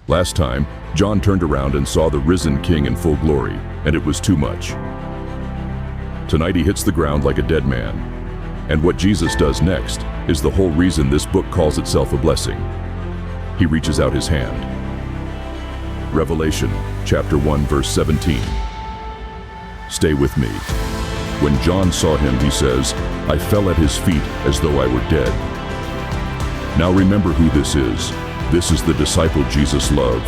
Last time, John turned around and saw the risen king in full glory, and it was too much. Tonight he hits the ground like a dead man. And what Jesus does next is the whole reason this book calls itself a blessing. He reaches out his hand. Revelation, chapter 1, verse 17. Stay with me. When John saw him, he says, I fell at his feet as though I were dead. Now remember who this is. This is the disciple Jesus loved,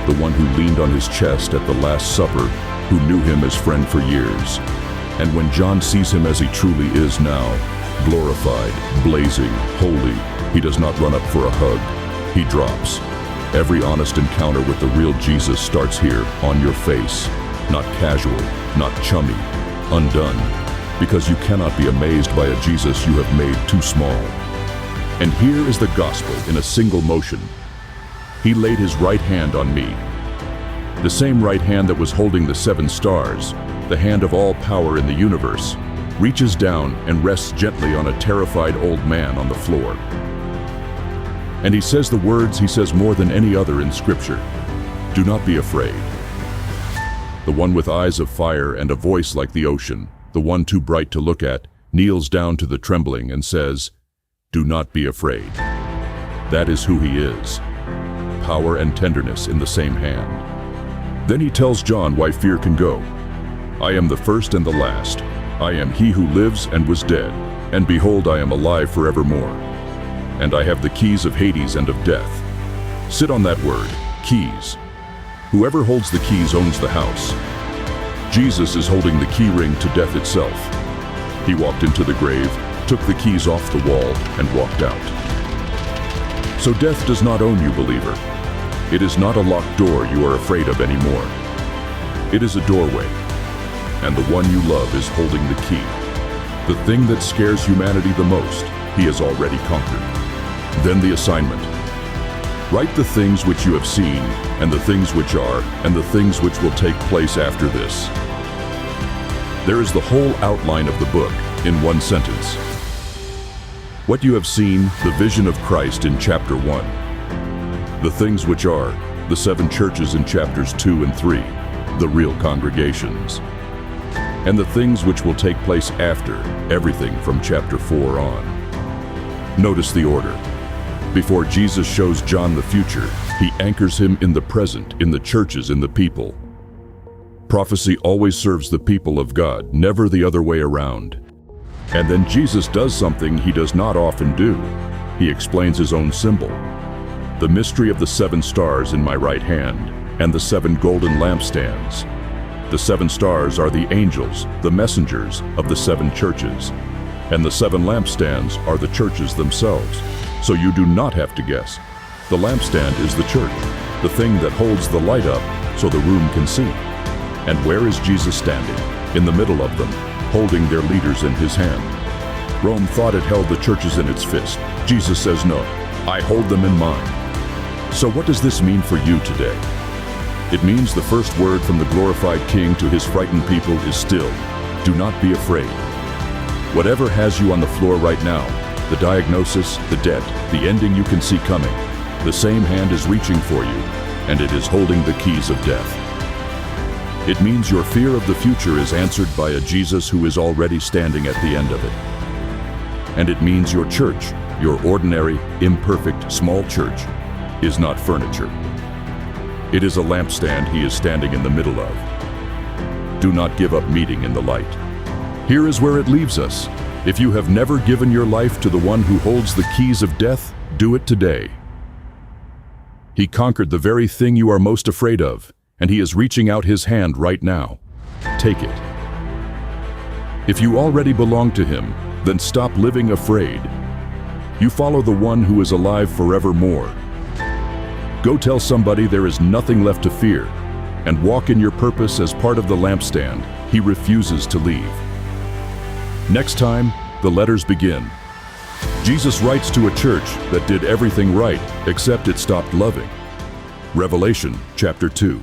the one who leaned on his chest at the Last Supper, who knew him as friend for years. And when John sees him as he truly is now, glorified, blazing, holy, he does not run up for a hug. He drops. Every honest encounter with the real Jesus starts here, on your face. Not casual, not chummy, undone. Because you cannot be amazed by a Jesus you have made too small. And here is the gospel in a single motion. He laid his right hand on me. The same right hand that was holding the 7 stars, the hand of all power in the universe, reaches down and rests gently on a terrified old man on the floor. And he says the words he says more than any other in Scripture. Do not be afraid. The one with eyes of fire and a voice like the ocean, the one too bright to look at, kneels down to the trembling and says, do not be afraid. That is who he is. Power and tenderness in the same hand. Then he tells John why fear can go. I am the first and the last. I am he who lives and was dead, and behold, I am alive forevermore. And I have the keys of Hades and of death. Sit on that word, keys. Whoever holds the keys owns the house. Jesus is holding the key ring to death itself. He walked into the grave, took the keys off the wall, and walked out. So death does not own you, believer. It is not a locked door you are afraid of anymore. It is a doorway, and the one you love is holding the key. The thing that scares humanity the most, he has already conquered. Then the assignment. Write the things which you have seen, and the things which are, and the things which will take place after this. There is the whole outline of the book in one sentence. What you have seen, the vision of Christ in chapter 1. The things which are, the 7 churches in chapters 2 and 3, the real congregations. And the things which will take place after, everything from chapter 4 on. Notice the order. Before Jesus shows John the future, he anchors him in the present, in the churches, in the people. Prophecy always serves the people of God, never the other way around. And then Jesus does something he does not often do. He explains his own symbol. The mystery of the 7 stars in my right hand, and the 7 golden lampstands. The 7 stars are the angels, the messengers of the 7 churches. And the 7 lampstands are the churches themselves. So you do not have to guess. The lampstand is the church, the thing that holds the light up so the room can see. And where is Jesus standing? In the middle of them, holding their leaders in his hand. Rome thought it held the churches in its fist. Jesus says no, I hold them in mine. So what does this mean for you today? It means the first word from the glorified King to his frightened people is still, do not be afraid. Whatever has you on the floor right now, the diagnosis, the debt, the ending you can see coming, the same hand is reaching for you, and it is holding the keys of death. It means your fear of the future is answered by a Jesus who is already standing at the end of it. And it means your church, your ordinary, imperfect, small church, is not furniture. It is a lampstand he is standing in the middle of. Do not give up meeting in the light. Here is where it leaves us. If you have never given your life to the one who holds the keys of death, do it today. He conquered the very thing you are most afraid of, and he is reaching out his hand right now. Take it. If you already belong to him, then stop living afraid. You follow the one who is alive forevermore. Go tell somebody there is nothing left to fear, and walk in your purpose as part of the lampstand. He refuses to leave. Next time, the letters begin. Jesus writes to a church that did everything right, except it stopped loving. Revelation chapter 2.